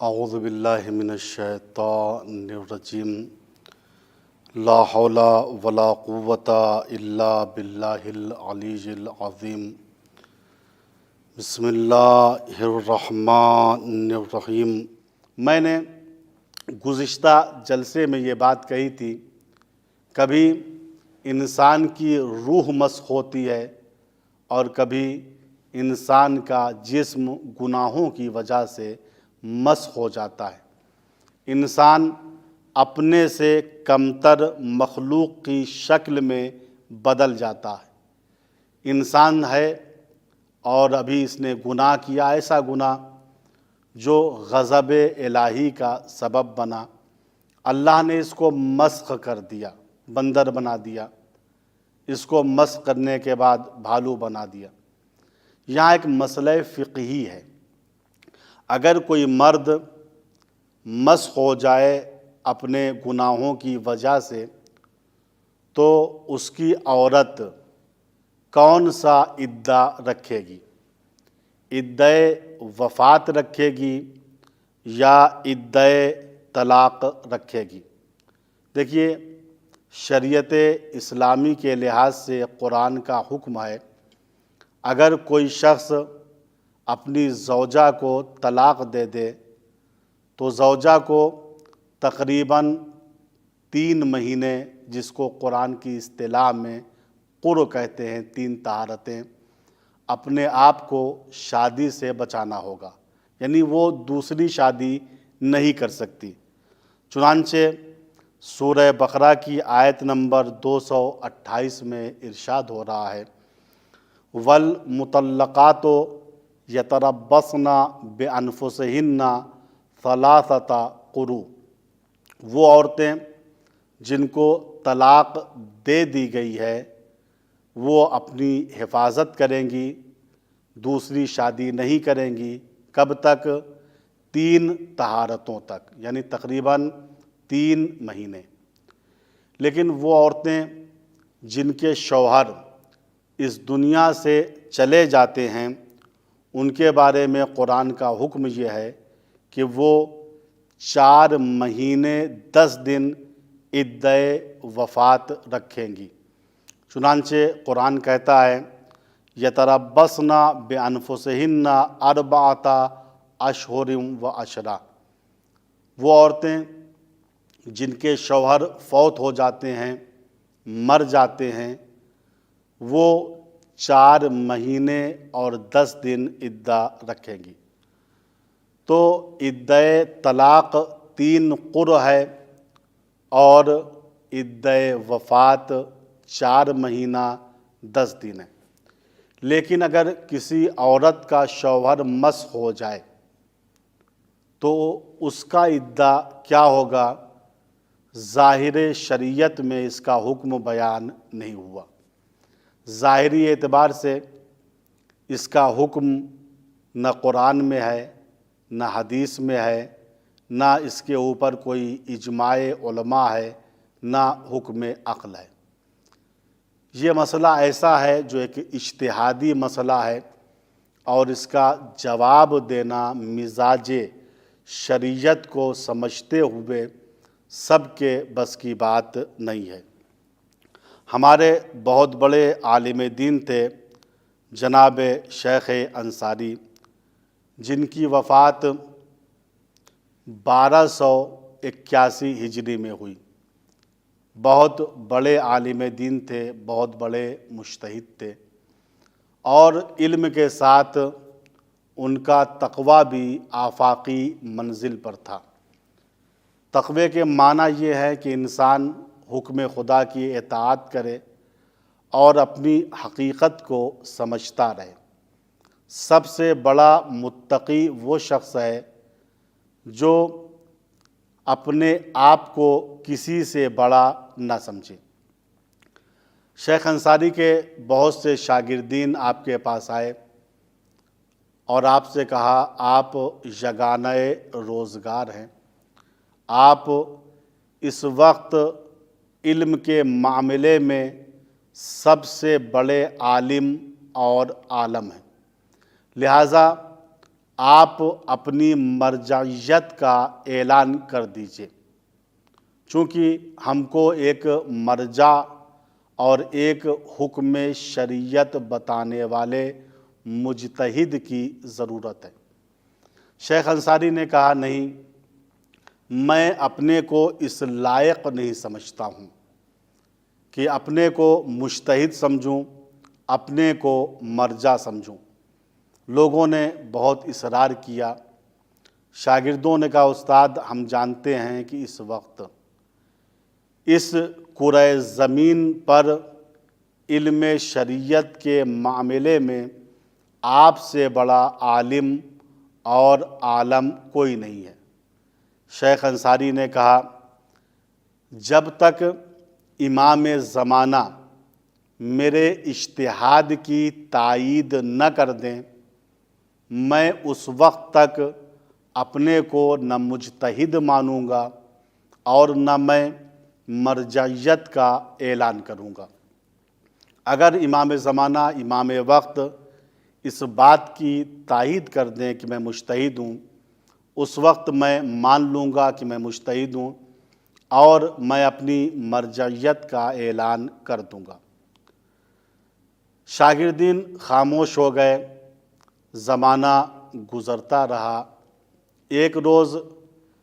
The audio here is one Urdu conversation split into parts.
اعوذ باللہ من الشیطان الرجیم لا حول ولا قوة الا باللہ العلی العظیم بسم اللہ الرحمن الرحیم۔ میں نے گزشتہ جلسے میں یہ بات کہی تھی، کبھی انسان کی روح مسخ ہوتی ہے اور کبھی انسان کا جسم گناہوں کی وجہ سے مسخ ہو جاتا ہے۔ انسان اپنے سے کمتر مخلوق کی شکل میں بدل جاتا ہے۔ انسان ہے اور ابھی اس نے گناہ کیا، ایسا گناہ جو غضب الہی کا سبب بنا۔ اللہ نے اس کو مسخ کر دیا، بندر بنا دیا، اس کو مسخ کرنے کے بعد بھالو بنا دیا۔ یہاں ایک مسئلہ فقہی ہے، اگر کوئی مرد مسخ ہو جائے اپنے گناہوں کی وجہ سے تو اس کی عورت کون سا عدہ رکھے گی؟ عدہ وفات رکھے گی یا عدہ طلاق رکھے گی؟ دیکھیے، شریعت اسلامی کے لحاظ سے قرآن کا حکم ہے، اگر کوئی شخص اپنی زوجہ کو طلاق دے دے تو زوجہ کو تقریباً 3 مہینے، جس کو قرآن کی اصطلاح میں قر کہتے ہیں، 3 طہارتیں، اپنے آپ کو شادی سے بچانا ہوگا، یعنی وہ دوسری شادی نہیں کر سکتی۔ چنانچہ سورہ بقرہ کی آیت نمبر 228 میں ارشاد ہو رہا ہے، وَالْمُطَلَّقَاتُ يَتَرَبَّصْنَ بِأَنفُسِهِنَّ ثَلَاثَةَ قُرُوء۔ وہ عورتیں جن کو طلاق دے دی گئی ہے وہ اپنی حفاظت کریں گی، دوسری شادی نہیں کریں گی۔ کب تک؟ 3 طہارتوں تک، یعنی تقریباً 3 مہینے۔ لیکن وہ عورتیں جن کے شوہر اس دنیا سے چلے جاتے ہیں، ان کے بارے میں قرآن کا حکم یہ ہے کہ وہ 4 مہینے 10 دن عدہ وفات رکھیں گی۔ چنانچہ قرآن کہتا ہے، یتربصن بانفسہن 4 اشہر و عشرہ۔ وہ عورتیں جن کے شوہر فوت ہو جاتے ہیں، مر جاتے ہیں، وہ 4 مہینے اور 10 دن عدہ رکھیں گی۔ تو عدہ طلاق 3 قر ہے اور عدہ وفات 4 مہینہ 10 دن ہے۔ لیکن اگر کسی عورت کا شوہر مسخ ہو جائے تو اس کا عدہ کیا ہوگا؟ ظاہر شریعت میں اس کا حکم بیان نہیں ہوا۔ ظاہری اعتبار سے اس کا حکم نہ قرآن میں ہے، نہ حدیث میں ہے، نہ اس کے اوپر کوئی اجماع علماء ہے، نہ حکم عقل ہے۔ یہ مسئلہ ایسا ہے جو ایک اجتہادی مسئلہ ہے اور اس کا جواب دینا مزاج شریعت کو سمجھتے ہوئے سب کے بس کی بات نہیں ہے۔ ہمارے بہت بڑے عالم دین تھے جناب شیخ انصاری، جن کی وفات 1281 ہجری میں ہوئی۔ بہت بڑے عالم دین تھے، بہت بڑے مجتہد تھے، اور علم کے ساتھ ان کا تقوی بھی آفاقی منزل پر تھا۔ تقوی کے معنی یہ ہے کہ انسان حکم خدا کی اطاعت کرے اور اپنی حقیقت کو سمجھتا رہے۔ سب سے بڑا متقی وہ شخص ہے جو اپنے آپ کو کسی سے بڑا نہ سمجھے۔ شیخ انصاری کے بہت سے شاگردین آپ کے پاس آئے اور آپ سے کہا، آپ یگانہ روزگار ہیں، آپ اس وقت علم کے معاملے میں سب سے بڑے عالم اور عالم ہیں، لہٰذا آپ اپنی مرجعیت کا اعلان کر دیجئے، چونکہ ہم کو ایک مرجع اور ایک حکم شریعت بتانے والے مجتہد کی ضرورت ہے۔ شیخ انصاری نے کہا نہیں، میں اپنے کو اس لائق نہیں سمجھتا ہوں کہ اپنے کو مجتہد سمجھوں، اپنے کو مرجع سمجھوں۔ لوگوں نے بہت اصرار کیا، شاگردوں نے کہا استاد ہم جانتے ہیں کہ اس وقت اس کرۂ زمین پر علم شریعت کے معاملے میں آپ سے بڑا عالم اور عالم کوئی نہیں ہے۔ شیخ انصاری نے کہا جب تک امام زمانہ میرے اجتہاد کی تائید نہ کر دیں، میں اس وقت تک اپنے کو نہ مجتہد مانوں گا اور نہ میں مرجعیت کا اعلان کروں گا۔ اگر امام زمانہ امام وقت اس بات کی تائید کر دیں کہ میں مجتہد ہوں، اس وقت میں مان لوں گا کہ میں مجتہد ہوں اور میں اپنی مرجعیت کا اعلان کر دوں گا۔ شاگردین خاموش ہو گئے، زمانہ گزرتا رہا۔ ایک روز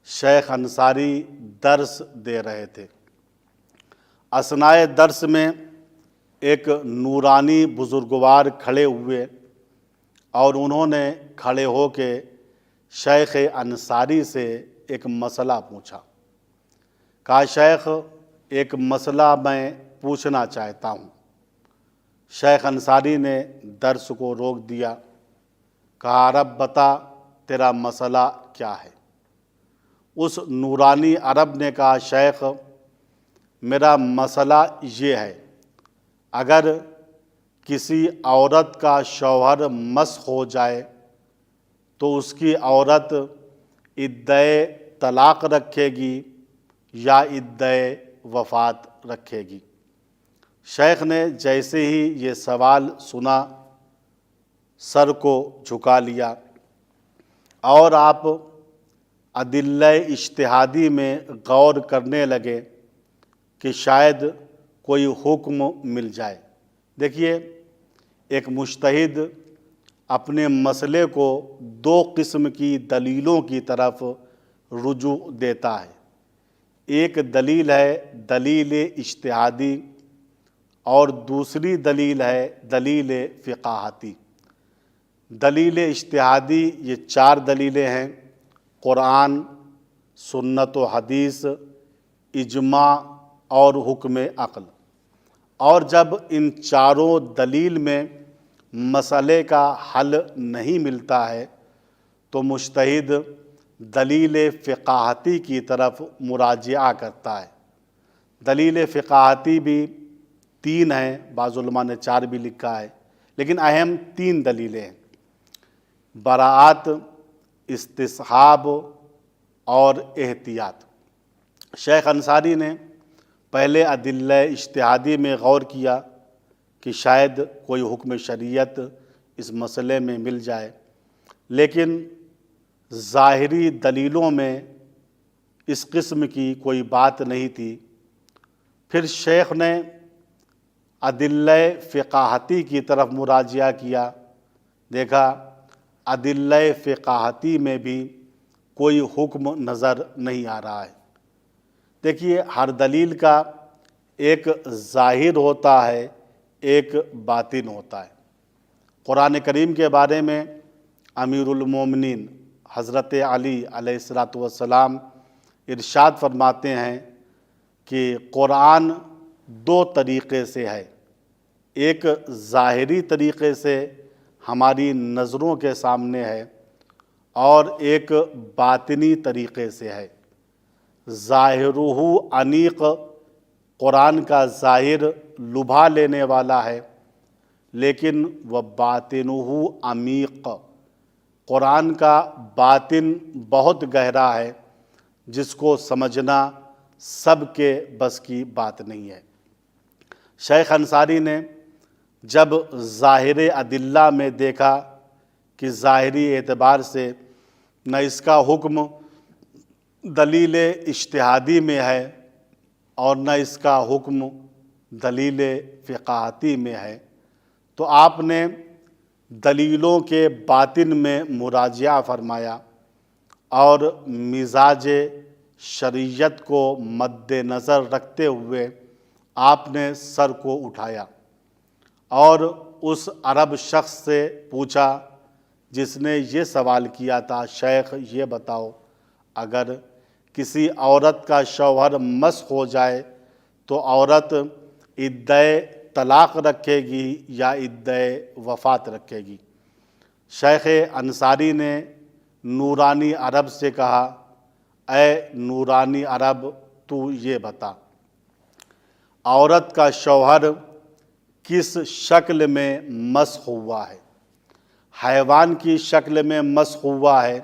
شیخ انصاری درس دے رہے تھے۔ اثنائے درس میں ایک نورانی بزرگوار کھڑے ہوئے اور انہوں نے کھڑے ہو کے شیخ انصاری سے ایک مسئلہ پوچھا۔ کہا شیخ ایک مسئلہ میں پوچھنا چاہتا ہوں۔ شیخ انصاری نے درس کو روک دیا، کہا عرب بتا تیرا مسئلہ کیا ہے؟ اس نورانی عرب نے کہا شیخ میرا مسئلہ یہ ہے، اگر کسی عورت کا شوہر مسخ ہو جائے تو اس کی عورت عدۂ طلاق رکھے گی یا عدۂ وفات رکھے گی؟ شیخ نے جیسے ہی یہ سوال سنا سر کو جھکا لیا اور آپ ادلہ اجتہادی میں غور کرنے لگے کہ شاید کوئی حکم مل جائے۔ دیکھیے ایک مجتہد اپنے مسئلے کو دو قسم کی دلیلوں کی طرف رجوع دیتا ہے۔ ایک دلیل ہے دلیل اجتہادی اور دوسری دلیل ہے دلیل فقاہتی۔ دلیل اجتہادی یہ چار دلیلیں ہیں: قرآن، سنت و حدیث، اجماع اور حکم عقل۔ اور جب ان چاروں دلیل میں مسئلے کا حل نہیں ملتا ہے تو مجتہد دلیل فقاہتی کی طرف مراجعہ کرتا ہے۔ دلیل فقاہتی بھی تین ہیں، بعض علماء نے چار بھی لکھا ہے، لیکن اہم تین دلیلیں ہیں: براءت، استصحاب اور احتیاط۔ شیخ انصاری نے پہلے ادلہ اجتہادی میں غور کیا کہ شاید کوئی حکم شریعت اس مسئلے میں مل جائے، لیکن ظاہری دلیلوں میں اس قسم کی کوئی بات نہیں تھی۔ پھر شیخ نے ادلہ فقاہتی کی طرف مراجعہ کیا، دیکھا ادلہ فقاہتی میں بھی کوئی حکم نظر نہیں آ رہا ہے۔ دیکھیے ہر دلیل کا ایک ظاہر ہوتا ہے، ایک باطن ہوتا ہے۔ قرآن کریم کے بارے میں امیر المومنین حضرت علی علیہ السلام ارشاد فرماتے ہیں کہ قرآن دو طریقے سے ہے، ایک ظاہری طریقے سے ہماری نظروں کے سامنے ہے اور ایک باطنی طریقے سے ہے۔ ظاہرہ انیق، قرآن کا ظاہر لبھا لینے والا ہے، لیکن وہ باطنہ عمیق، قرآن کا باطن بہت گہرا ہے جس کو سمجھنا سب کے بس کی بات نہیں ہے۔ شیخ انصاری نے جب ظاہر ادلہ میں دیکھا کہ ظاہری اعتبار سے نہ اس کا حکم دلیل اجتہادی میں ہے اور نہ اس کا حکم دلیل فقاہتی میں ہے، تو آپ نے دلیلوں کے باطن میں مراجعہ فرمایا اور مزاج شریعت کو مد نظر رکھتے ہوئے آپ نے سر کو اٹھایا اور اس عرب شخص سے پوچھا جس نے یہ سوال کیا تھا، شیخ یہ بتاؤ اگر کسی عورت کا شوہر مسخ ہو جائے تو عورت عدۂ طلاق رکھے گی یا عدۂ وفات رکھے گی؟ شیخ انصاری نے نورانی عرب سے کہا، اے نورانی عرب تو یہ بتا عورت کا شوہر کس شکل میں مسخ ہوا ہے؟ حیوان کی شکل میں مسخ ہوا ہے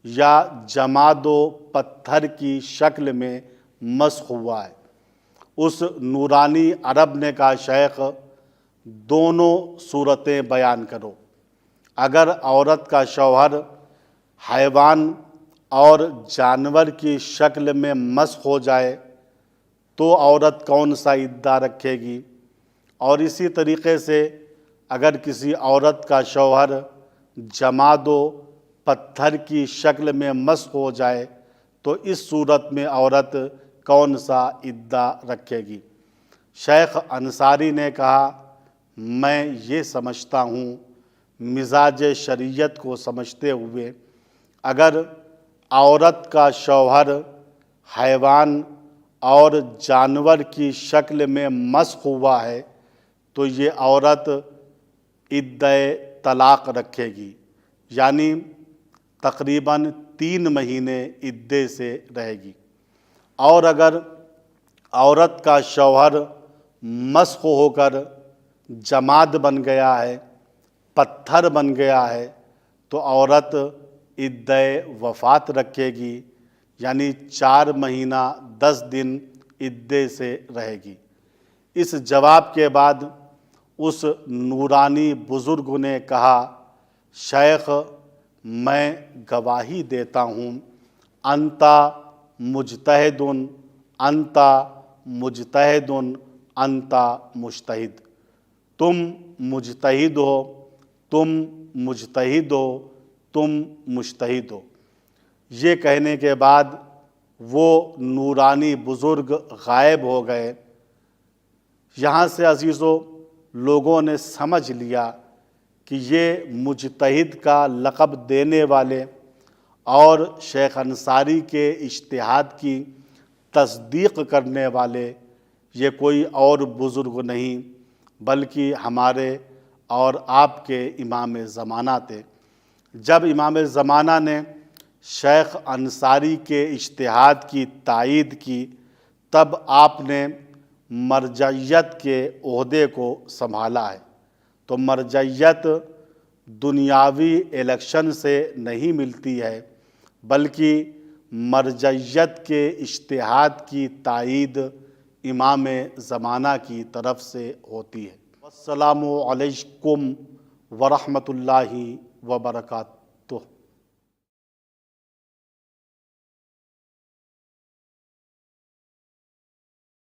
یا جماد و پتھر کی شکل میں مسخ ہوا ہے؟ اس نورانی عرب نے کہا، شیخ دونوں صورتیں بیان کرو۔ اگر عورت کا شوہر حیوان اور جانور کی شکل میں مسخ ہو جائے تو عورت کون سا عدہ رکھے گی؟ اور اسی طریقے سے اگر کسی عورت کا شوہر جماد و پتھر کی شکل میں مسخ ہو جائے تو اس صورت میں عورت کون سا عدہ رکھے گی؟ شیخ انصاری نے کہا، میں یہ سمجھتا ہوں مزاج شریعت کو سمجھتے ہوئے اگر عورت کا شوہر حیوان اور جانور کی شکل میں مسخ ہوا ہے تو یہ عورت عدۂ طلاق رکھے گی، یعنی تقریباً 3 مہینے عدے سے رہے گی۔ اور اگر عورت کا شوہر مسخ ہو کر جماد بن گیا ہے، پتھر بن گیا ہے، تو عورت عدۂ وفات رکھے گی، یعنی 4 مہینہ 10 دن عدے سے رہے گی۔ اس جواب کے بعد اس نورانی بزرگ نے کہا، شیخ میں گواہی دیتا ہوں انتا مجتہد انتا مجتہد انتا مجتہد، تم مجتہد ہو، تم مجتہد ہو، تم مجتہد ہو۔ یہ کہنے کے بعد وہ نورانی بزرگ غائب ہو گئے۔ یہاں سے عزیزو لوگوں نے سمجھ لیا کہ یہ مجتہد کا لقب دینے والے اور شیخ انصاری کے اجتہاد کی تصدیق کرنے والے یہ کوئی اور بزرگ نہیں بلکہ ہمارے اور آپ کے امام زمانہ تھے۔ جب امام زمانہ نے شیخ انصاری کے اجتہاد کی تائید کی تب آپ نے مرجعیت کے عہدے کو سنبھالا ہے۔ تو مرجعیت دنیاوی الیکشن سے نہیں ملتی ہے بلکہ مرجعیت کے اجتہاد کی تائید امام زمانہ کی طرف سے ہوتی ہے۔ السلام علیکم ورحمۃ اللہ وبرکاتہ۔